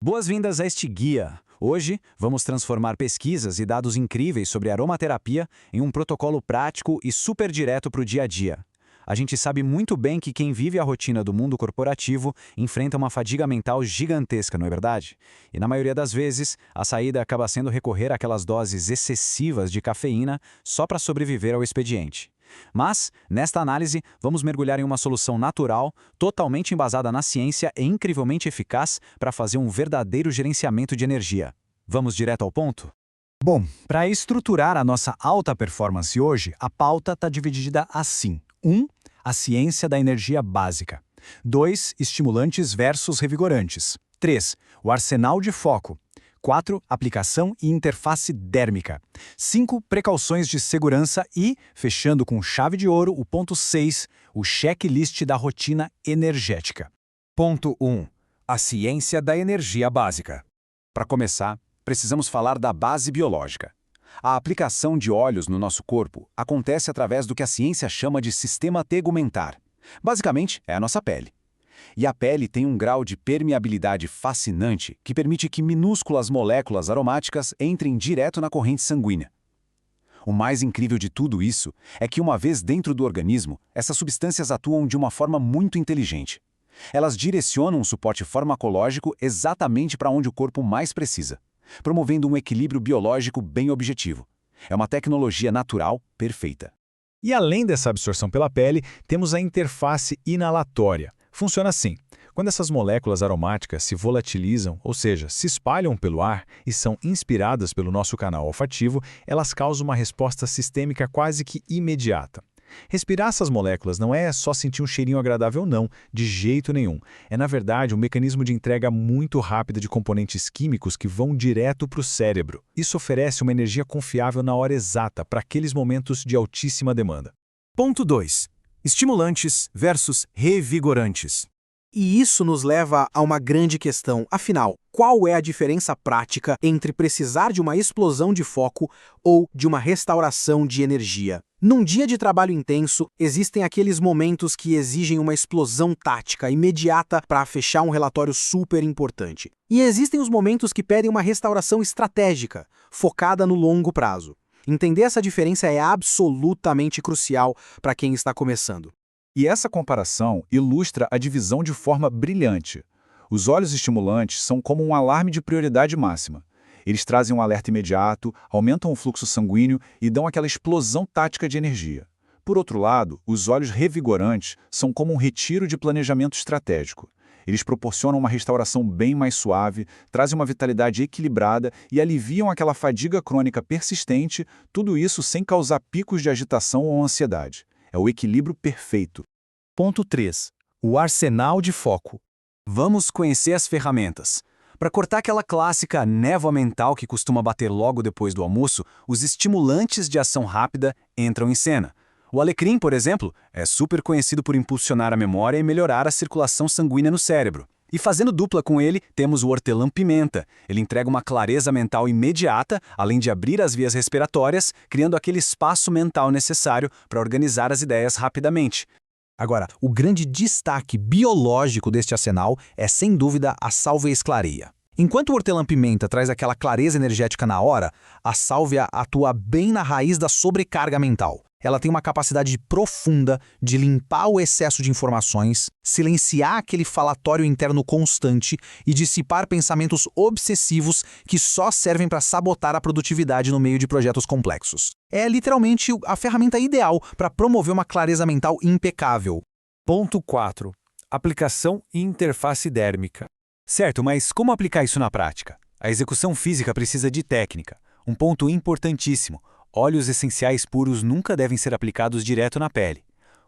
Boas-vindas a este guia. Hoje, vamos transformar pesquisas e dados incríveis sobre aromaterapia em um protocolo prático e super direto para o dia a dia. A gente sabe muito bem que quem vive a rotina do mundo corporativo enfrenta uma fadiga mental gigantesca, não é verdade? E na maioria das vezes, a saída acaba sendo recorrer àquelas doses excessivas de cafeína só para sobreviver ao expediente. Mas, nesta análise, vamos mergulhar em uma solução natural, totalmente embasada na ciência e incrivelmente eficaz para fazer um verdadeiro gerenciamento de energia. Vamos direto ao ponto? Bom, para estruturar a nossa alta performance hoje, a pauta está dividida assim. 1. A ciência da energia básica. 2. Estimulantes versus revigorantes. 3. O arsenal de foco. 4. Aplicação e interface dérmica. 5. Precauções de segurança e, fechando com chave de ouro, o ponto 6, o checklist da rotina energética. Ponto 1. A ciência da energia básica. Para começar, precisamos falar da base biológica. A aplicação de óleos no nosso corpo acontece através do que a ciência chama de sistema tegumentar. Basicamente, é a nossa pele. E a pele tem um grau de permeabilidade fascinante que permite que minúsculas moléculas aromáticas entrem direto na corrente sanguínea. O mais incrível de tudo isso é que, uma vez dentro do organismo, essas substâncias atuam de uma forma muito inteligente. Elas direcionam o suporte farmacológico exatamente para onde o corpo mais precisa, promovendo um equilíbrio biológico bem objetivo. É uma tecnologia natural perfeita. E além dessa absorção pela pele, temos a interface inalatória. Funciona assim: quando essas moléculas aromáticas se volatilizam, ou seja, se espalham pelo ar e são inspiradas pelo nosso canal olfativo, elas causam uma resposta sistêmica quase que imediata. Respirar essas moléculas não é só sentir um cheirinho agradável não, de jeito nenhum. É, na verdade, um mecanismo de entrega muito rápida de componentes químicos que vão direto para o cérebro. Isso oferece uma energia confiável na hora exata para aqueles momentos de altíssima demanda. Ponto 2. Estimulantes versus revigorantes. E isso nos leva a uma grande questão. Afinal, qual é a diferença prática entre precisar de uma explosão de foco ou de uma restauração de energia? Num dia de trabalho intenso, existem aqueles momentos que exigem uma explosão tática imediata para fechar um relatório super importante. E existem os momentos que pedem uma restauração estratégica, focada no longo prazo. Entender essa diferença é absolutamente crucial para quem está começando. E essa comparação ilustra a divisão de forma brilhante. Os óleos estimulantes são como um alarme de prioridade máxima. Eles trazem um alerta imediato, aumentam o fluxo sanguíneo e dão aquela explosão tática de energia. Por outro lado, os óleos revigorantes são como um retiro de planejamento estratégico. Eles proporcionam uma restauração bem mais suave, trazem uma vitalidade equilibrada e aliviam aquela fadiga crônica persistente, tudo isso sem causar picos de agitação ou ansiedade. É o equilíbrio perfeito. Ponto 3. O arsenal de foco. Vamos conhecer as ferramentas. Para cortar aquela clássica névoa mental que costuma bater logo depois do almoço, os estimulantes de ação rápida entram em cena. O alecrim, por exemplo, é super conhecido por impulsionar a memória e melhorar a circulação sanguínea no cérebro. E fazendo dupla com ele, temos o hortelã-pimenta. Ele entrega uma clareza mental imediata, além de abrir as vias respiratórias, criando aquele espaço mental necessário para organizar as ideias rapidamente. Agora, o grande destaque biológico deste arsenal é, sem dúvida, a sálvia esclareia. Enquanto o hortelã-pimenta traz aquela clareza energética na hora, a sálvia atua bem na raiz da sobrecarga mental. Ela tem uma capacidade profunda de limpar o excesso de informações, silenciar aquele falatório interno constante e dissipar pensamentos obsessivos que só servem para sabotar a produtividade no meio de projetos complexos. É literalmente a ferramenta ideal para promover uma clareza mental impecável. Ponto 4. Aplicação e interface dérmica. Certo, mas como aplicar isso na prática? A execução física precisa de técnica. Um ponto importantíssimo: óleos essenciais puros nunca devem ser aplicados direto na pele.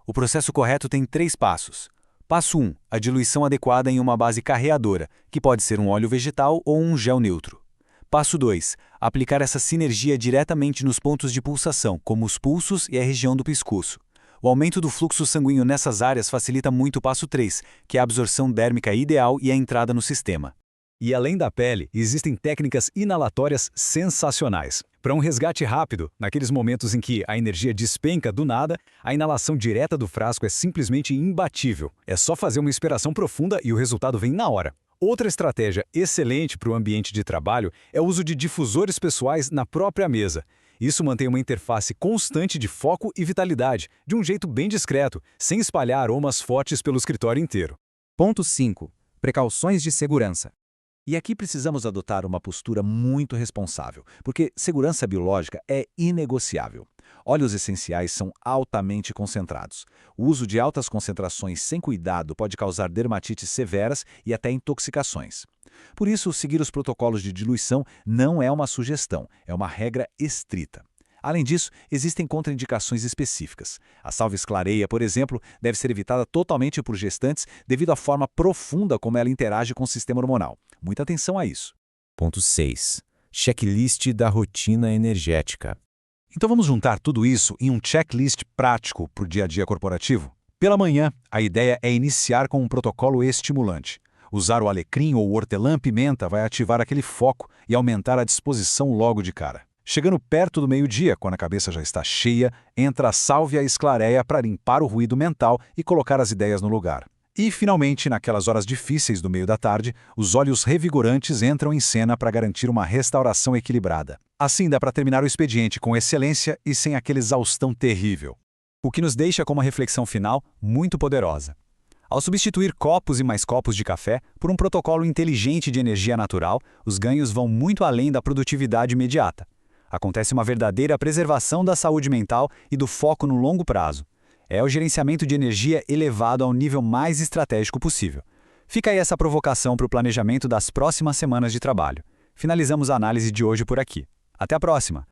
O processo correto tem 3 passos. Passo 1. A diluição adequada em uma base carreadora, que pode ser um óleo vegetal ou um gel neutro. Passo 2. Aplicar essa sinergia diretamente nos pontos de pulsação, como os pulsos e a região do pescoço. O aumento do fluxo sanguíneo nessas áreas facilita muito o passo 3, que é a absorção dérmica ideal e a entrada no sistema. E além da pele, existem técnicas inalatórias sensacionais. Para um resgate rápido, naqueles momentos em que a energia despenca do nada, a inalação direta do frasco é simplesmente imbatível. É só fazer uma inspiração profunda e o resultado vem na hora. Outra estratégia excelente para o ambiente de trabalho é o uso de difusores pessoais na própria mesa. Isso mantém uma interface constante de foco e vitalidade, de um jeito bem discreto, sem espalhar aromas fortes pelo escritório inteiro. Ponto 5. Precauções de segurança. E aqui precisamos adotar uma postura muito responsável, porque segurança biológica é inegociável. Óleos essenciais são altamente concentrados. O uso de altas concentrações sem cuidado pode causar dermatites severas e até intoxicações. Por isso, seguir os protocolos de diluição não é uma sugestão, é uma regra estrita. Além disso, existem contraindicações específicas. A salvia-esclareia, por exemplo, deve ser evitada totalmente por gestantes devido à forma profunda como ela interage com o sistema hormonal. Muita atenção a isso. Ponto 6. Checklist da rotina energética. Então vamos juntar tudo isso em um checklist prático para o dia a dia corporativo? Pela manhã, a ideia é iniciar com um protocolo estimulante. Usar o alecrim ou o hortelã-pimenta vai ativar aquele foco e aumentar a disposição logo de cara. Chegando perto do meio-dia, quando a cabeça já está cheia, entra a sálvia-esclareia para limpar o ruído mental e colocar as ideias no lugar. E, finalmente, naquelas horas difíceis do meio da tarde, os óleos revigorantes entram em cena para garantir uma restauração equilibrada. Assim dá para terminar o expediente com excelência e sem aquela exaustão terrível. O que nos deixa com uma reflexão final muito poderosa. Ao substituir copos e mais copos de café por um protocolo inteligente de energia natural, os ganhos vão muito além da produtividade imediata. Acontece uma verdadeira preservação da saúde mental e do foco no longo prazo. É o gerenciamento de energia elevado ao nível mais estratégico possível. Fica aí essa provocação para o planejamento das próximas semanas de trabalho. Finalizamos a análise de hoje por aqui. Até a próxima!